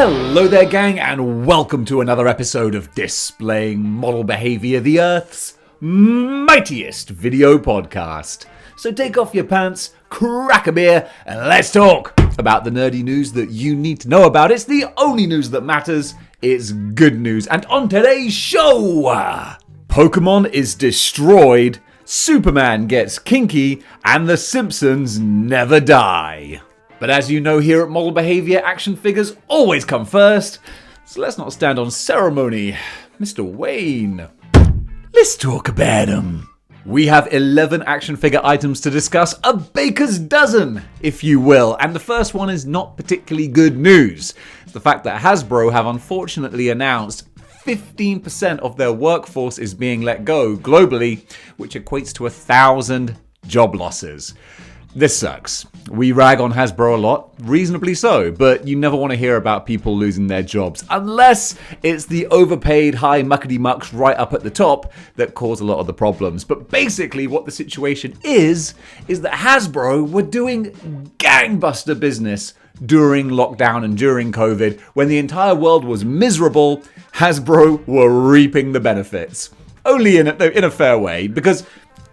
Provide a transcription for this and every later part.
Hello there, gang, and welcome to another episode of Displaying-Model-Behaviour, the Earth's mightiest video podcast. So take off your pants, crack a beer, and let's talk about the nerdy news that you need to know about. It's the only news that matters. It's good news. And on today's show, Pokemon is destroyed, Superman gets kinky, and The Simpsons never die. But as you know, here at Model Behaviour, action figures always come first. So let's not stand on ceremony. Mr. Wayne, let's talk about them. We have 11 action figure items to discuss, a baker's dozen, if you will. And the first one is not particularly good news. It's the fact that Hasbro have unfortunately announced 15% of their workforce is being let go globally, which equates to 1,000 job losses. This sucks. We rag on Hasbro a lot, reasonably so, but you never want to hear about people losing their jobs unless it's the overpaid high muckety mucks right up at the top that cause a lot of the problems. But basically what the situation is that Hasbro were doing gangbuster business during lockdown and during COVID. When the entire world was miserable, Hasbro were reaping the benefits. Only in a fair way, because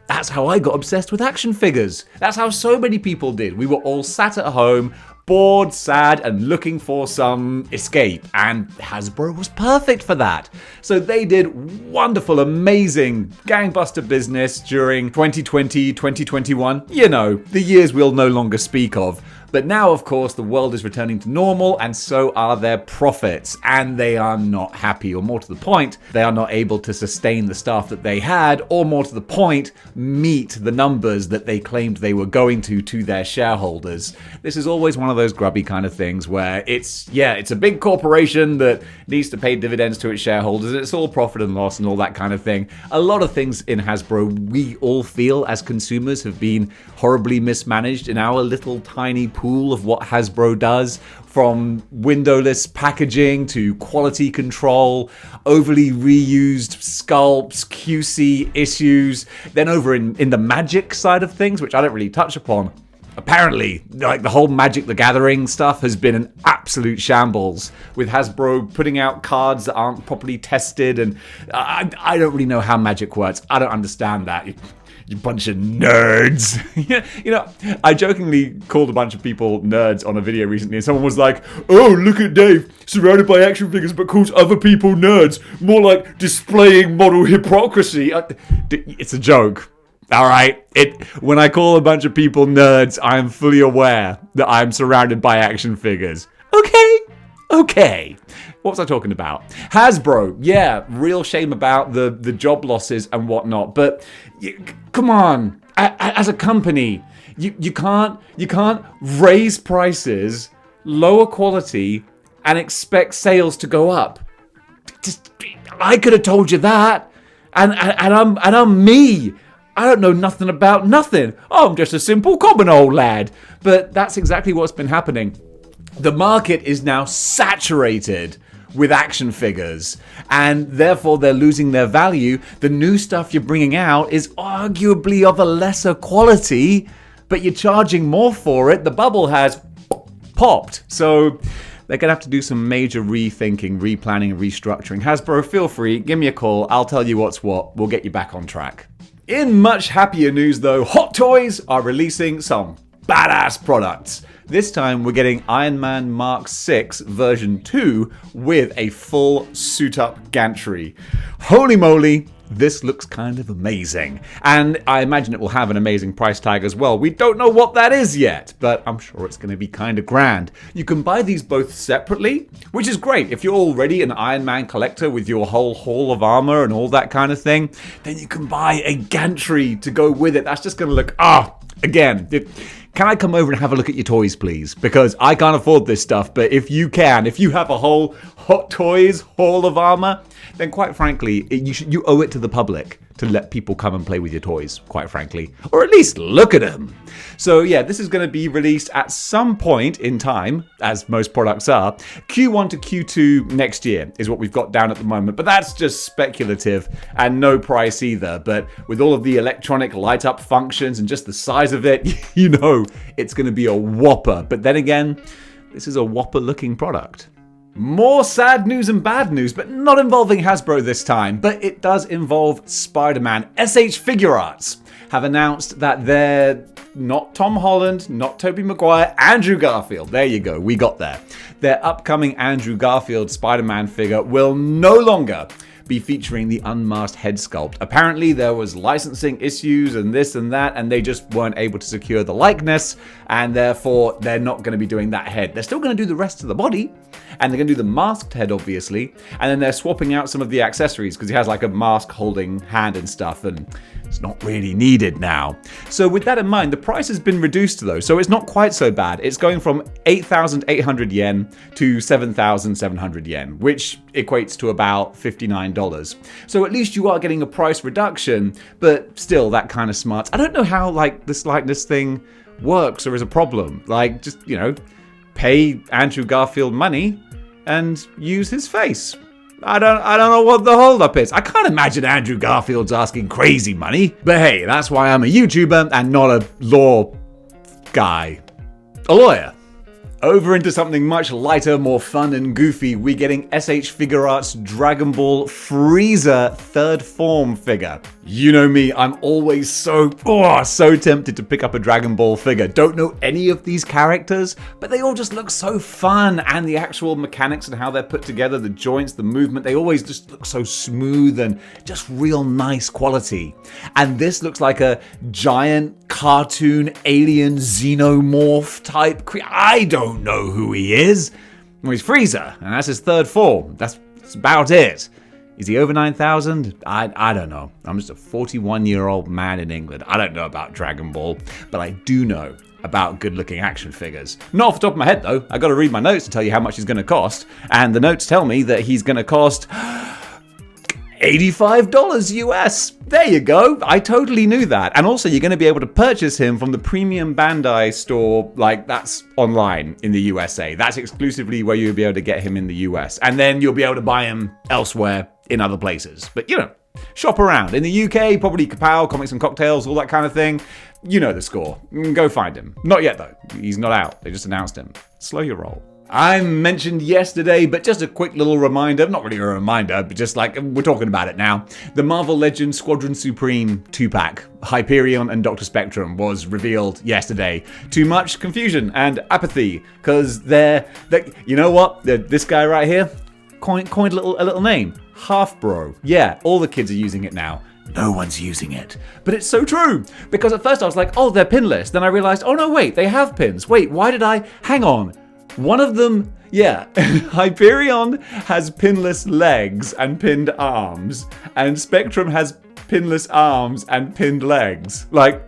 that's how I got obsessed with action figures. That's how so many people did. We were all sat at home, bored, sad, and looking for some escape. And Hasbro was perfect for that. So they did wonderful, amazing, gangbuster business during 2020, 2021. You know, the years we'll no longer speak of. But now, of course, the world is returning to normal, and so are their profits. And they are not happy, or more to the point, they are not able to sustain the staff that they had, or more to the point, meet the numbers that they claimed they were going to their shareholders. This is always one of those grubby kind of things where it's a big corporation that needs to pay dividends to its shareholders. It's all profit and loss and all that kind of thing. A lot of things in Hasbro we all feel as consumers have been horribly mismanaged in our little tiny pool of what Hasbro does, from windowless packaging to quality control, overly reused sculpts, QC issues. Then over in the Magic side of things, which I don't really touch upon, apparently, like the whole Magic the Gathering stuff has been an absolute shambles, with Hasbro putting out cards that aren't properly tested, and I don't really know how Magic works. I don't understand that. You bunch of nerds. You know, I jokingly called a bunch of people nerds on a video recently, and someone was like, "Oh, look at Dave, surrounded by action figures, but calls other people nerds. More like displaying model hypocrisy." It's a joke. All right. When I call a bunch of people nerds, I am fully aware that I'm surrounded by action figures. Okay. What was I talking about? Hasbro, yeah, real shame about the job losses and whatnot. But come on, as a company, you can't raise prices, lower quality, and expect sales to go up. I could have told you that, and I'm me. I don't know nothing about nothing. I'm just a simple common old lad. But that's exactly what's been happening. The market is now saturated with action figures, and therefore they're losing their value. The new stuff you're bringing out is arguably of a lesser quality, but you're charging more for it. The bubble has popped. So they're going to have to do some major rethinking, replanning, and restructuring. Hasbro, feel free, give me a call. I'll tell you what's what. We'll get you back on track. In much happier news though, Hot Toys are releasing some badass products. This time we're getting Iron Man Mark 6 version 2 with a full suit-up gantry. Holy moly, this looks kind of amazing. And I imagine it will have an amazing price tag as well. We don't know what that is yet, but I'm sure it's going to be kind of grand. You can buy these both separately, which is great. If you're already an Iron Man collector with your whole haul of armor and all that kind of thing, then you can buy a gantry to go with it. That's just going to look, again, can I come over and have a look at your toys, please? Because I can't afford this stuff, but if you have a whole Hot Toys haul of armor, then quite frankly, you owe it to the public to let people come and play with your toys, quite frankly. Or at least look at them. So yeah, this is going to be released at some point in time, as most products are. Q1 to Q2 next year is what we've got down at the moment. But that's just speculative and no price either. But with all of the electronic light up functions and just the size of it, it's going to be a whopper. But then again, this is a whopper looking product. More sad news and bad news, but not involving Hasbro this time, but it does involve Spider-Man. SH Figuarts have announced that they're not Tom Holland, not Tobey Maguire, Andrew Garfield. There you go, we got there. Their upcoming Andrew Garfield Spider-Man figure will no longer be featuring the unmasked head sculpt. Apparently there was licensing issues and this and that, and they just weren't able to secure the likeness, and therefore they're not going to be doing that head. They're still going to do the rest of the body, and they're going to do the masked head, obviously, and then they're swapping out some of the accessories because he has like a mask holding hand and stuff, and it's not really needed now. So with that in mind, the price has been reduced though, so it's not quite so bad. It's going from 8,800 yen to 7,700 yen, which equates to about $59. So at least you are getting a price reduction, but still that kind of smarts. I don't know how like this likeness thing works or is a problem. Like just, pay Andrew Garfield money and use his face. I don't know what the holdup is. I can't imagine Andrew Garfield's asking crazy money. But hey, that's why I'm a YouTuber and not a law guy. A lawyer. Over into something much lighter, more fun and goofy, we're getting SH Figuarts Dragon Ball Frieza third form figure. You know me, I'm always so tempted to pick up a Dragon Ball figure. Don't know any of these characters, but they all just look so fun, and the actual mechanics and how they're put together, the joints, the movement, they always just look so smooth and just real nice quality. And this looks like a giant cartoon alien xenomorph type I don't know who he is. Well, he's Frieza, and that's his third form. That's about it. Is he over 9,000? I don't know. I'm just a 41-year-old man in England. I don't know about Dragon Ball, but I do know about good-looking action figures. Not off the top of my head, though. I got to read my notes to tell you how much he's going to cost, and the notes tell me that he's going to cost $85 US. There you go. I totally knew that. And also, you're going to be able to purchase him from the Premium Bandai store, like that's online in the USA. That's exclusively where you'll be able to get him in the US. And then you'll be able to buy him elsewhere in other places. But shop around. In the UK, probably Kapow, Comics and Cocktails, all that kind of thing. You know the score. Go find him. Not yet, though. He's not out. They just announced him. Slow your roll. I mentioned yesterday, but just a quick little reminder, not really a reminder, but just like we're talking about it now. The Marvel Legends Squadron Supreme 2-pack, Hyperion and Dr. Spectrum, was revealed yesterday. Too much confusion and apathy, because you know what? This guy right here coined a little name, Half-Bro. Yeah, all the kids are using it now. No one's using it. But it's so true. Because at first I was like, oh, they're pinless. Then I realized, oh no, wait, they have pins. Wait, why did hang on. One of them, Hyperion has pinless legs and pinned arms, and Spectrum has pinless arms and pinned legs. Like,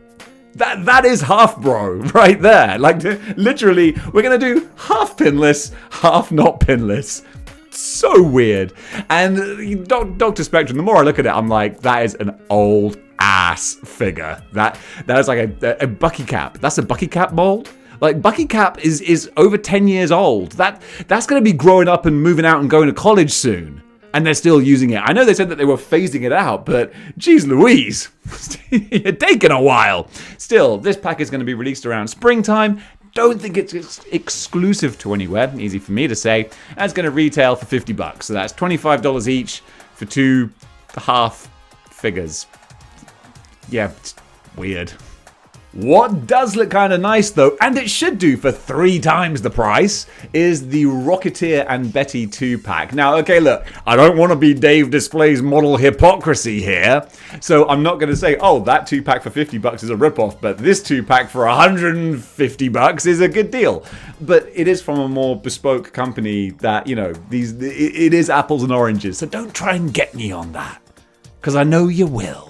that is half-bro right there. Like, literally, we're going to do half pinless, half not pinless. So weird. And Dr. Spectrum, the more I look at it, I'm like, that is an old ass figure. That is like a Bucky Cap. That's a Bucky Cap mold. Like, Bucky Cap is over 10 years old. That's going to be growing up and moving out and going to college soon. And they're still using it. I know they said that they were phasing it out, but geez Louise, you're taking a while. Still, this pack is going to be released around springtime. Don't think it's exclusive to anywhere. Easy for me to say. And it's going to retail for $50. So that's $25 each for 2 half figures. Yeah, it's weird. What does look kind of nice though, and it should do for 3 times the price, is the Rocketeer and Betty 2-pack. Now, okay, look, I don't want to be Dave Display's model hypocrisy here, so I'm not going to say, oh, that 2-pack for $50 is a ripoff, but this 2-pack for $150 is a good deal. But it is from a more bespoke company that, it is apples and oranges, so don't try and get me on that, because I know you will.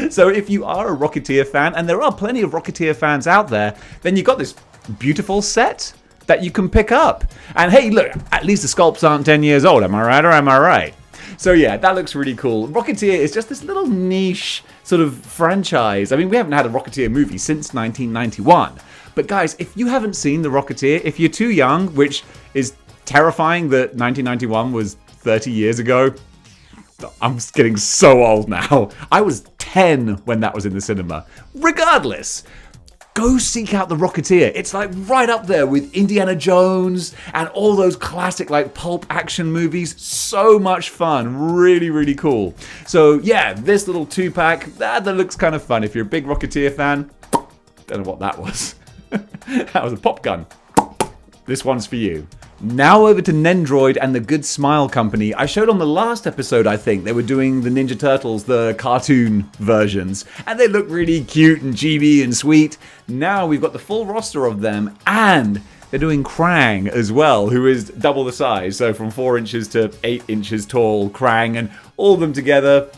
So if you are a Rocketeer fan, and there are plenty of Rocketeer fans out there, then you've got this beautiful set that you can pick up. And hey, look, at least the sculpts aren't 10 years old, am I right or am I right? So yeah, that looks really cool. Rocketeer is just this little niche sort of franchise. I mean, we haven't had a Rocketeer movie since 1991. But guys, if you haven't seen the Rocketeer, if you're too young, which is terrifying that 1991 was 30 years ago, I'm getting so old now. I was 10 when that was in the cinema. Regardless, go seek out the Rocketeer. It's like right up there with Indiana Jones and all those classic like pulp action movies. So much fun. Really, really cool. So yeah, this little 2-pack, that looks kind of fun. If you're a big Rocketeer fan, don't know what that was. That was a pop gun. This one's for you. Now over to Nendroid and the Good Smile Company. I showed on the last episode, I think, they were doing the Ninja Turtles, the cartoon versions, and they look really cute and chibi and sweet. Now we've got the full roster of them, and they're doing Krang as well, who is double the size, so from 4 inches to 8 inches tall Krang, and all of them together,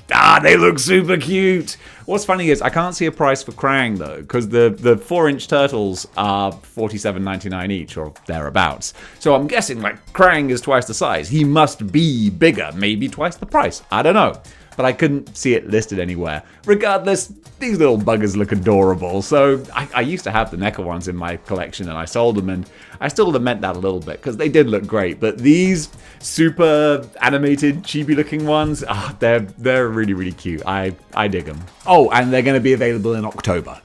they look super cute. What's funny is I can't see a price for Krang though, because the 4-inch turtles are $47.99 each or thereabouts. So I'm guessing like Krang is twice the size. He must be bigger, maybe twice the price. I don't know. But I couldn't see it listed anywhere. Regardless, these little buggers look adorable. So I used to have the NECA ones in my collection and I sold them, and I still lament that a little bit because they did look great. But these super animated chibi looking ones, they're really, really cute. I dig them. Oh, and they're going to be available in October.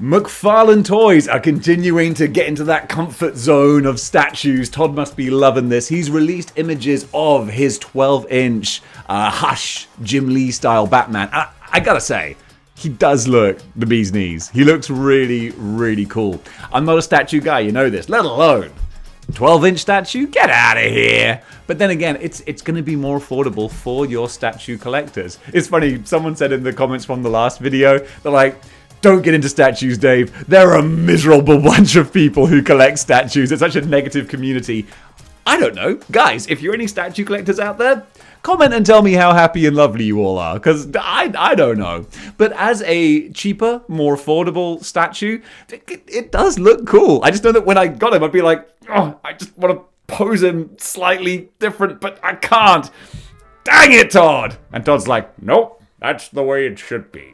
McFarlane Toys are continuing to get into that comfort zone of statues. Todd must be loving this. He's released images of his 12-inch Hush Jim Lee style Batman. I gotta say, he does look the bee's knees. He looks really, really cool. I'm not a statue guy, you know this, let alone 12-inch statue? Get out of here! But then again, it's going to be more affordable for your statue collectors. It's funny, someone said in the comments from the last video, they're like, don't get into statues, Dave. They're a miserable bunch of people who collect statues. It's such a negative community. I don't know. Guys, if you're any statue collectors out there, comment and tell me how happy and lovely you all are, because I don't know. But as a cheaper, more affordable statue, it does look cool. I just know that when I got him, I'd be like, oh, I just want to pose him slightly different, but I can't. Dang it, Todd! And Todd's like, nope, that's the way it should be.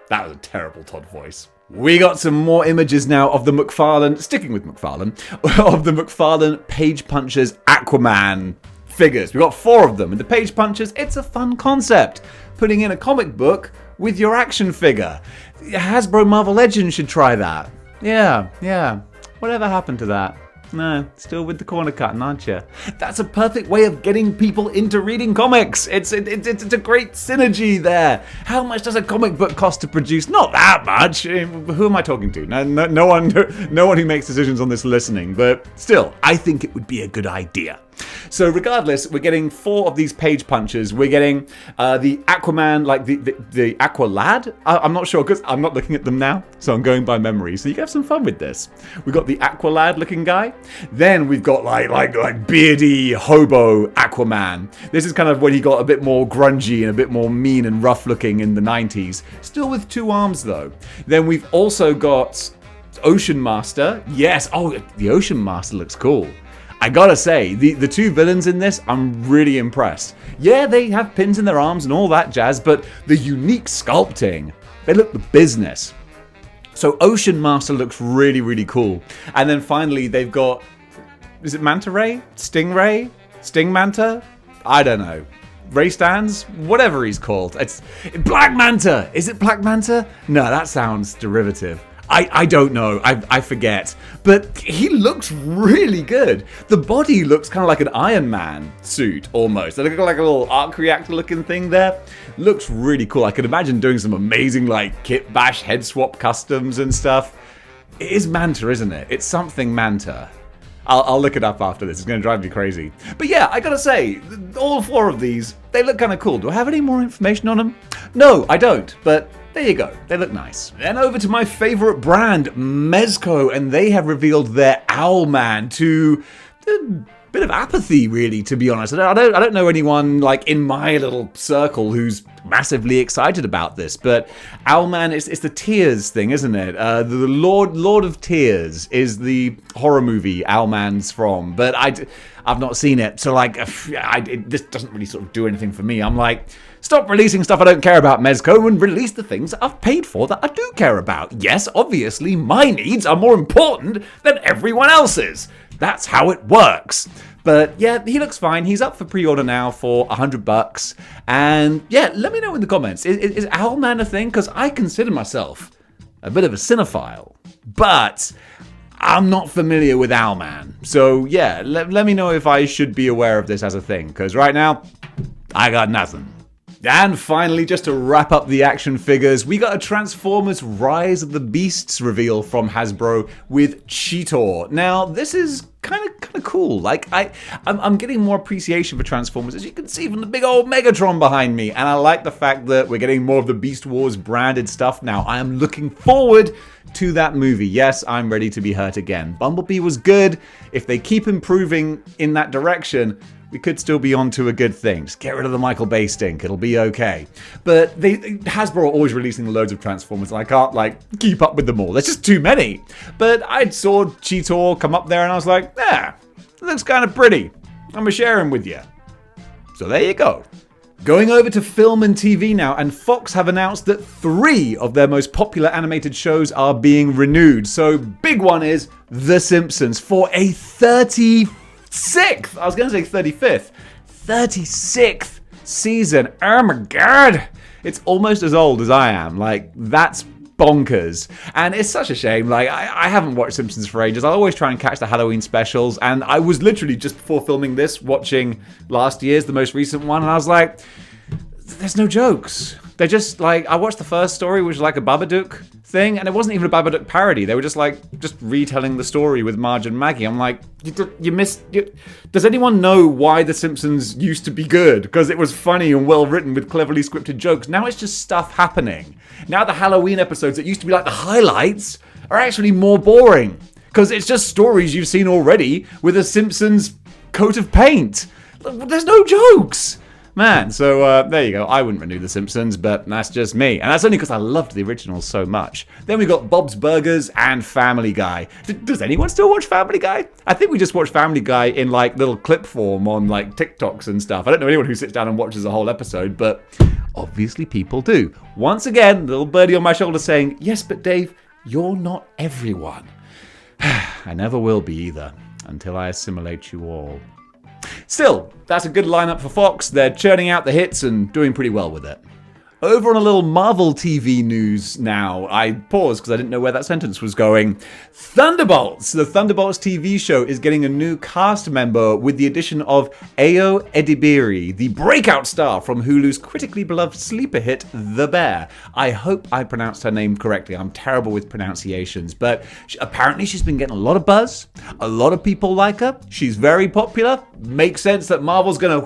That was a terrible Todd voice. We got some more images now of the McFarlane, sticking with McFarlane, of the McFarlane Page Punchers Aquaman figures. We got 4 of them. And the Page Punchers, it's a fun concept. Putting in a comic book with your action figure. Hasbro Marvel Legends should try that. Yeah. Whatever happened to that? No, still with the corner cutting, aren't you? That's a perfect way of getting people into reading comics. It's a great synergy there. How much does a comic book cost to produce? Not that much. Who am I talking to? No one who makes decisions on this listening. But still, I think it would be a good idea. So regardless, we're getting 4 of these Page Punchers. We're getting the Aquaman, like the Aqua Lad. I'm not sure because I'm not looking at them now, so I'm going by memory. So you can have some fun with this. We've got the Aqua Lad looking guy. Then we've got like beardy hobo Aquaman. This is kind of when he got a bit more grungy and a bit more mean and rough looking in the 90s. Still with 2 arms though. Then we've also got Ocean Master. Yes, oh, the Ocean Master looks cool. I gotta say, the 2 villains in this, I'm really impressed. Yeah, they have pins in their arms and all that jazz, but the unique sculpting, they look the business. So Ocean Master looks really, really cool. And then finally, they've got, is it Manta Ray? Stingray? Sting Manta? I don't know. Ray Stans? Whatever he's called. It's Black Manta! Is it Black Manta? No, that sounds derivative. I don't know, I forget, but he looks really good. The body looks kind of like an Iron Man suit, almost. They look like a little arc reactor looking thing there. Looks really cool. I could imagine doing some amazing like kit bash head swap customs and stuff. It is Manta, isn't it? It's something Manta. I'll look it up after this, it's going to drive me crazy. But yeah, I gotta say, all 4 of these, they look kind of cool. Do I have any more information on them? No, I don't, but there you go, they look nice. Then over to my favorite brand, Mezco, and they have revealed their Owl Man to a bit of apathy, really, to be honest. I don't know anyone like in my little circle who's massively excited about this, but Owl Man, it's the Tears thing, isn't it? The Lord of Tears is the horror movie Owl Man's from, but I've not seen it, so like, this doesn't really sort of do anything for me. I'm like, stop releasing stuff I don't care about, Mezco, and release the things I've paid for that I do care about. Yes, obviously, my needs are more important than everyone else's. That's how it works. But yeah, he looks fine. He's up for pre-order now for $100. And yeah, let me know in the comments. Is Owl Man a thing? Because I consider myself a bit of a cinephile. but I'm not familiar with Owl Man. So yeah, let me know if I should be aware of this as a thing, because right now, I got nothing. And finally, just to wrap up the action figures, we got a Transformers Rise of the Beasts reveal from Hasbro with Cheetor. Now, this is kind of cool. Like, I'm getting more appreciation for Transformers, as you can see from the big old Megatron behind me. And I like the fact that we're getting more of the Beast Wars branded stuff now. I am looking forward to that movie. Yes, I'm ready to be hurt again. Bumblebee was good. If they keep improving in that direction, we could still be on to a good thing. Just get rid of the Michael Bay stink. It'll be okay. But Hasbro are always releasing loads of Transformers, and I can't, keep up with them all. There's just too many. But I saw Cheetor come up there, and I was like, it looks kind of pretty. I'm going to share him with you. So there you go. Going over to film and TV now, and Fox have announced that 3 of their most popular animated shows are being renewed. So big one is The Simpsons for a 36th, I was going to say 35th, 36th season. Oh my god. It's almost as old as I am. That's bonkers. And it's such a shame. I haven't watched Simpsons for ages. I always try and catch the Halloween specials. And I was literally just before filming this watching last year's, the most recent one. And I was like, there's no jokes. They're just I watched the first story, which was like a Babadook thing, and it wasn't even a Babadook parody. They were just retelling the story with Marge and Maggie. I'm like, you missed. Does anyone know why The Simpsons used to be good? Because it was funny and well written with cleverly scripted jokes. Now it's just stuff happening. Now the Halloween episodes that used to be the highlights are actually more boring because it's just stories you've seen already with a Simpsons coat of paint. There's no jokes. Man, so there you go. I wouldn't renew The Simpsons, but that's just me. And that's only because I loved the originals so much. Then we got Bob's Burgers and Family Guy. Does anyone still watch Family Guy? I think we just watch Family Guy in little clip form on TikToks and stuff. I don't know anyone who sits down and watches a whole episode, but obviously people do. Once again, little birdie on my shoulder saying, yes, but Dave, you're not everyone. I never will be either, until I assimilate you all. Still, that's a good lineup for Fox. They're churning out the hits and doing pretty well with it. Over on a little Marvel TV news now. I paused because I didn't know where that sentence was going. Thunderbolts! The Thunderbolts TV show is getting a new cast member with the addition of Ayo Edebiri, the breakout star from Hulu's critically beloved sleeper hit, The Bear. I hope I pronounced her name correctly. I'm terrible with pronunciations, but apparently she's been getting a lot of buzz. A lot of people like her. She's very popular. Makes sense that Marvel's gonna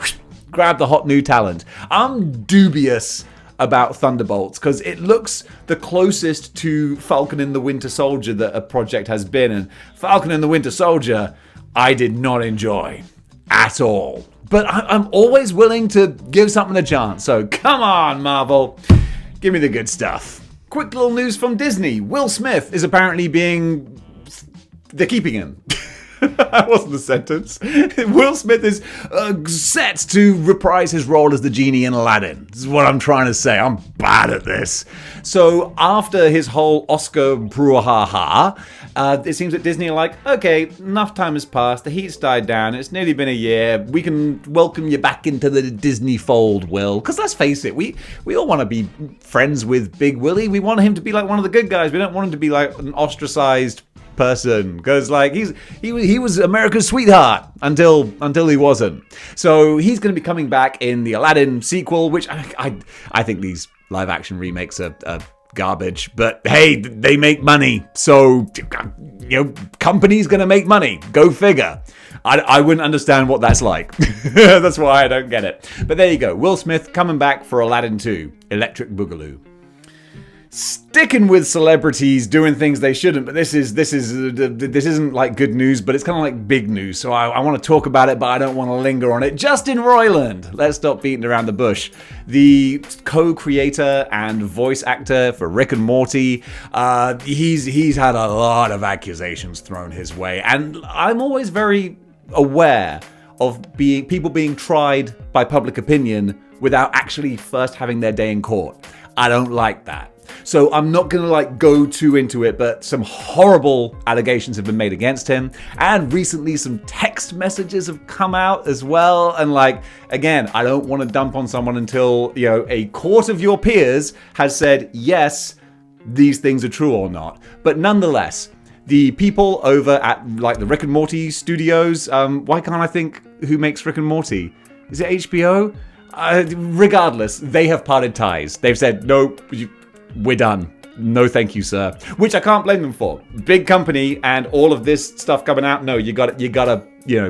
grab the hot new talent. I'm dubious about Thunderbolts because it looks the closest to Falcon and the Winter Soldier that a project has been, and Falcon and the Winter Soldier I did not enjoy at all. But I'm always willing to give something a chance, so come on Marvel, give me the good stuff. Quick little news from Disney. Will Smith is apparently they're keeping him. That wasn't the sentence. Will Smith is set to reprise his role as the genie in Aladdin. This is what I'm trying to say. I'm bad at this. So after his whole Oscar brouhaha, it seems that Disney are like, okay, enough time has passed. The heat's died down. It's nearly been a year. We can welcome you back into the Disney fold, Will. Because let's face it, we all want to be friends with Big Willie. We want him to be like one of the good guys. We don't want him to be like an ostracized person, because he was America's sweetheart until he wasn't. So he's going to be coming back in the Aladdin sequel, which I think these live action remakes are garbage, but hey, they make money, so company's going to make money. Go figure. I wouldn't understand what that's like. That's why I don't get it. But there you go. Will Smith coming back for Aladdin 2, Electric Boogaloo. Sticking with celebrities doing things they shouldn't, but this isn't like good news, but it's kind of like big news, so I want to talk about it, but I don't want to linger on it. Justin Roiland, let's stop beating around the bush. The co-creator and voice actor for Rick and Morty, he's had a lot of accusations thrown his way, and I'm always very aware of people being tried by public opinion without actually first having their day in court. I don't like that. So I'm not going to go too into it, but some horrible allegations have been made against him. And recently some text messages have come out as well. And again, I don't want to dump on someone until, a court of your peers has said, yes, these things are true or not. But nonetheless, the people over at like the Rick and Morty studios, why can't I think who makes Rick and Morty? Is it HBO? Regardless, they have parted ties. They've said, nope, we're done. No thank you, sir. Which I can't blame them for. Big company and all of this stuff coming out, no, you gotta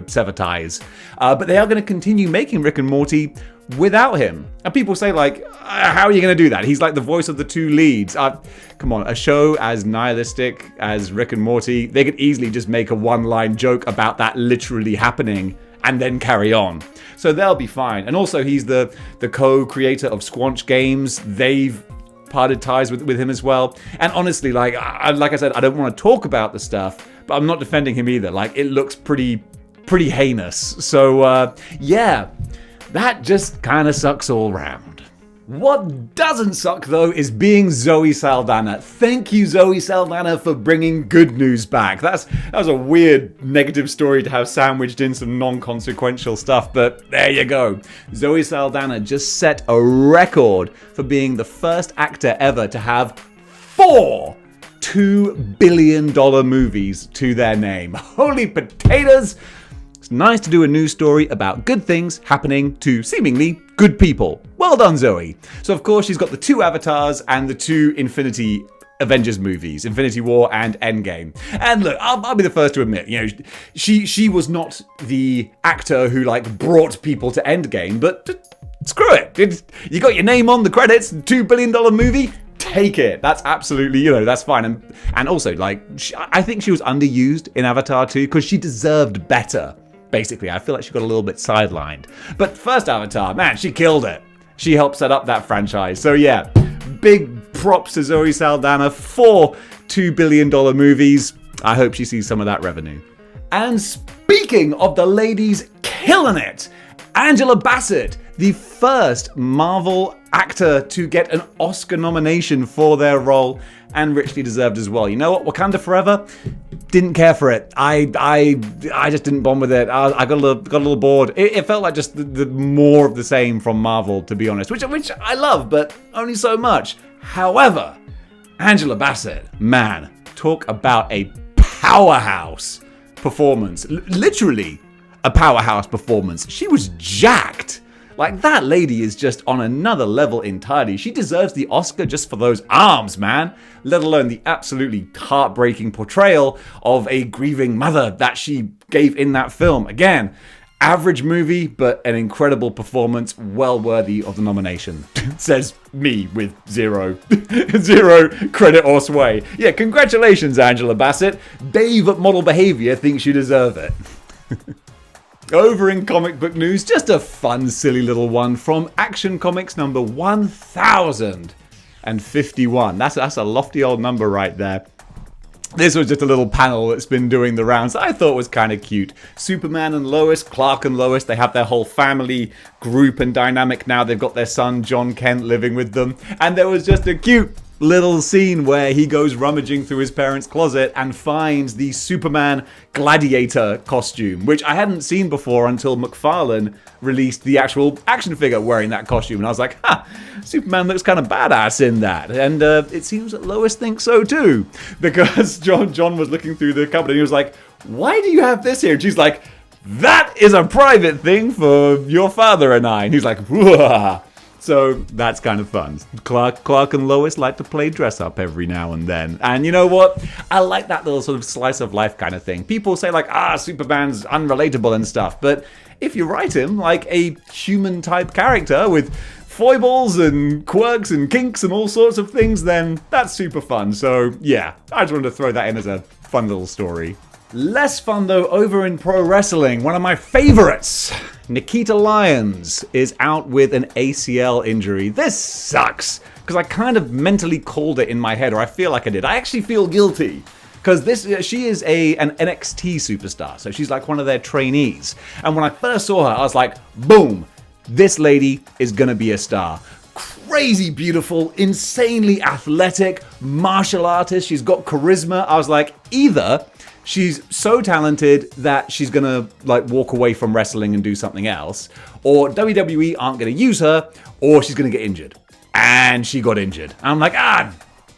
sever ties. But they are going to continue making Rick and Morty without him. And people say like, how are you going to do that? He's like the voice of the two leads. Come on, a show as nihilistic as Rick and Morty, they could easily just make a one-line joke about that literally happening and then carry on. So they'll be fine. And also he's the co-creator of Squanch Games. They've parted ties with him as well. And honestly, like I said, I don't want to talk about the stuff, but I'm not defending him either. Like, it looks pretty heinous. So yeah, that just kind of sucks all round. What doesn't suck, though, is being Zoe Saldana. Thank you, Zoe Saldana, for bringing good news back. That was a weird negative story to have sandwiched in some non-consequential stuff, but there you go. Zoe Saldana just set a record for being the first actor ever to have 4 $2 billion movies to their name. Holy potatoes! It's nice to do a news story about good things happening to seemingly good people. Well done, Zoe. So of course she's got the 2 Avatars and the 2 Infinity Avengers movies, Infinity War and Endgame. And look, I'll be the first to admit, she was not the actor who like brought people to Endgame, but screw it. You got your name on the credits, $2 billion movie. Take it. That's absolutely, that's fine. And also, like, I think she was underused in Avatar 2 because she deserved better. Basically, I feel like she got a little bit sidelined. But first Avatar, man, she killed it. She helped set up that franchise. So yeah, big props to Zoe Saldana for $2 billion movies. I hope she sees some of that revenue. And speaking of the ladies killing it, Angela Bassett, the first Marvel actor to get an Oscar nomination for their role, and richly deserved as well. You know what? Wakanda Forever, didn't care for it. I just didn't bond with it. I got a little bored. It felt like just the more of the same from Marvel, to be honest, which I love, but only so much. However, Angela Bassett, man, talk about a powerhouse performance. Literally a powerhouse performance. She was jacked. Like, that lady is just on another level entirely. She deserves the Oscar just for those arms, man. Let alone the absolutely heartbreaking portrayal of a grieving mother that she gave in that film. Again, average movie, but an incredible performance, well worthy of the nomination. Says me with zero credit or sway. Yeah, congratulations, Angela Bassett. Dave at Model-Behaviour thinks you deserve it. Over in comic book news, just a fun, silly little one from Action Comics number 1051. That's a lofty old number right there. This was just a little panel that's been doing the rounds that I thought was kind of cute. Superman and Lois, Clark and Lois, they have their whole family group and dynamic now. They've got their son, John Kent, living with them. And there was just a cute little scene where he goes rummaging through his parents' closet and finds the Superman gladiator costume, which I hadn't seen before until McFarlane released the actual action figure wearing that costume. And I was like, Superman looks kind of badass in that. And it seems that Lois thinks so too, because John was looking through the cupboard and he was like, why do you have this here? And she's like, that is a private thing for your father and I. And he's like, whoa. So that's kind of fun. Clark and Lois like to play dress up every now and then. And you know what? I like that little sort of slice of life kind of thing. People say like, Superman's unrelatable and stuff. But if you write him like a human type character with foibles and quirks and kinks and all sorts of things, then that's super fun. So yeah, I just wanted to throw that in as a fun little story. Less fun though over in pro wrestling. One of my favorites, Nikita Lyons, is out with an ACL injury. This sucks, because I kind of mentally called it in my head, or I feel like I did. I actually feel guilty, because she is an NXT superstar, so she's like one of their trainees. And when I first saw her, I was like, boom, this lady is gonna be a star. Crazy beautiful, insanely athletic, martial artist, she's got charisma. I was like, either she's so talented that she's gonna like walk away from wrestling and do something else, or WWE aren't gonna use her, or she's gonna get injured. And she got injured. And I'm like,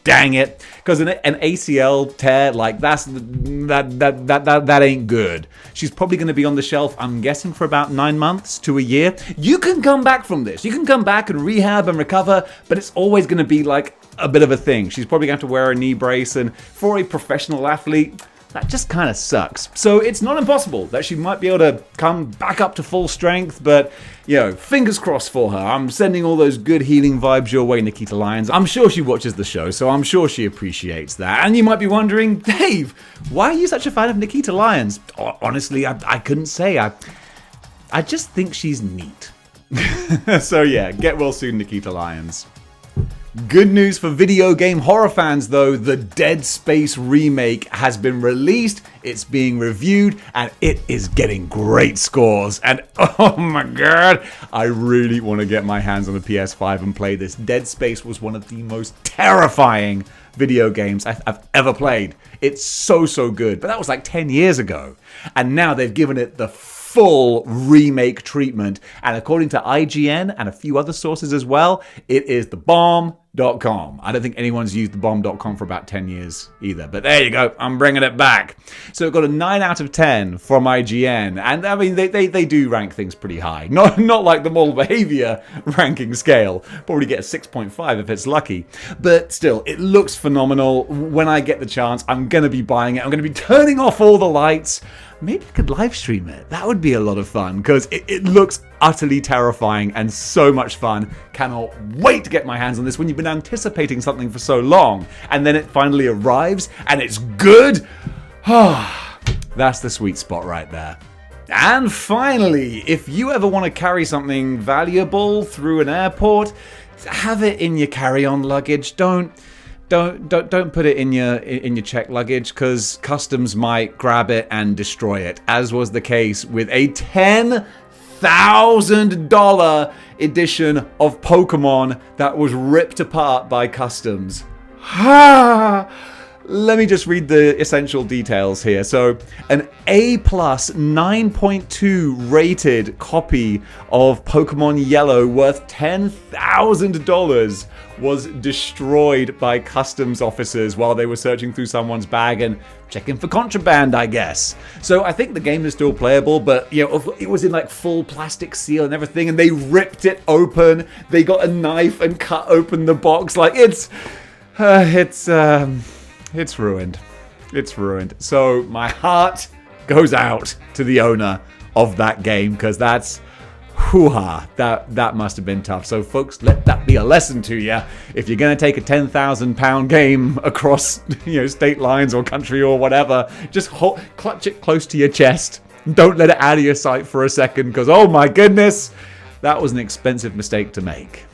dang it. Because an ACL tear, like, that ain't good. She's probably going to be on the shelf, I'm guessing, for about 9 months to a year. You can come back from this. You can come back and rehab and recover, but it's always going to be like a bit of a thing. She's probably going to have to wear a knee brace, and for a professional athlete, that just kind of sucks. So it's not impossible that she might be able to come back up to full strength, but, you know, fingers crossed for her. I'm sending all those good healing vibes your way, Nikita Lyons. I'm sure she watches the show, so I'm sure she appreciates that. And you might be wondering, Dave, why are you such a fan of Nikita Lyons? Honestly, I couldn't say. I just think she's neat. So yeah, get well soon, Nikita Lyons. Good news for video game horror fans though, the Dead Space remake has been released, it's being reviewed, and it is getting great scores. And oh my god, I really want to get my hands on a PS5 and play this. Dead Space was one of the most terrifying video games I've ever played. It's so good, but that was like 10 years ago. And now they've given it the full remake treatment, and according to IGN and a few other sources as well, it is the bomb.com. I don't think anyone's used the bomb.com for about 10 years either, but there you go, I'm bringing it back. So it got a 9 out of 10 from IGN, and I mean they do rank things pretty high, not like the model behavior ranking scale, probably get a 6.5 if it's lucky, but still, it looks phenomenal. When I get the chance, I'm gonna be buying it. I'm gonna be turning off all the lights. Maybe I could live stream it. That would be a lot of fun, because it looks utterly terrifying and so much fun. Cannot wait to get my hands on this when you've been anticipating something for so long, and then it finally arrives and it's good. That's the sweet spot right there. And finally, if you ever want to carry something valuable through an airport, have it in your carry-on luggage. Don't put it in your checked luggage, because customs might grab it and destroy it, as was the case with a $10,000 edition of Pokemon that was ripped apart by customs. Let me just read the essential details here. So, an A+ 9.2 rated copy of Pokemon Yellow worth $10,000 was destroyed by customs officers while they were searching through someone's bag and checking for contraband, I guess. So I think the game is still playable, but you know, it was in like full plastic seal and everything, and they ripped it open. They got a knife and cut open the box. Like it's ruined. It's ruined. So my heart goes out to the owner of that game, because that's hoo-ha. That must have been tough. So folks, let that be a lesson to you. If you're going to take a £10,000 game across, state lines or country or whatever, just clutch it close to your chest. Don't let it out of your sight for a second, because oh my goodness, that was an expensive mistake to make.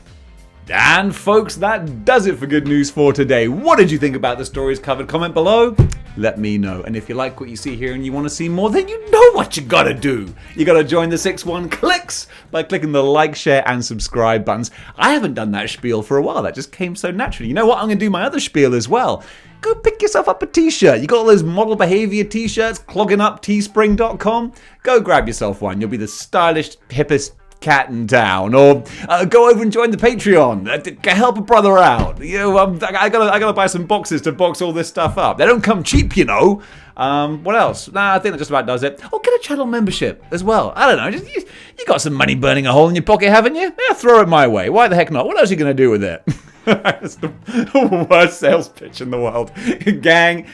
And folks, that does it for Good News for today. What did you think about the stories covered? Comment below. Let me know. And if you like what you see here and you want to see more, then you know what you gotta do. You gotta join the 6-1 Clicks by clicking the like, share, and subscribe buttons. I haven't done that spiel for a while. That just came so naturally. You know what? I'm gonna do my other spiel as well. Go pick yourself up a t-shirt. You got all those model behavior t-shirts clogging up teespring.com? Go grab yourself one. You'll be the stylish, hippest cat in town. Or go over and join the Patreon. Help a brother out. I gotta buy some boxes to box all this stuff up. They don't come cheap, What else? I think that just about does it. Oh, get a channel membership as well. I don't know. You got some money burning a hole in your pocket, haven't you? Yeah, throw it my way. Why the heck not? What else are you gonna do with it? It's the worst sales pitch in the world. Gang,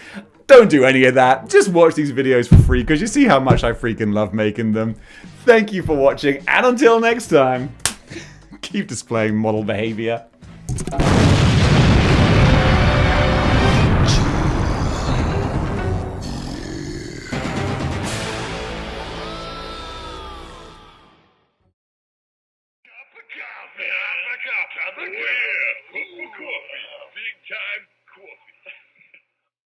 don't do any of that. Just watch these videos for free, because you see how much I freaking love making them. Thank you for watching, and until next time, keep displaying model behavior. Cup of coffee.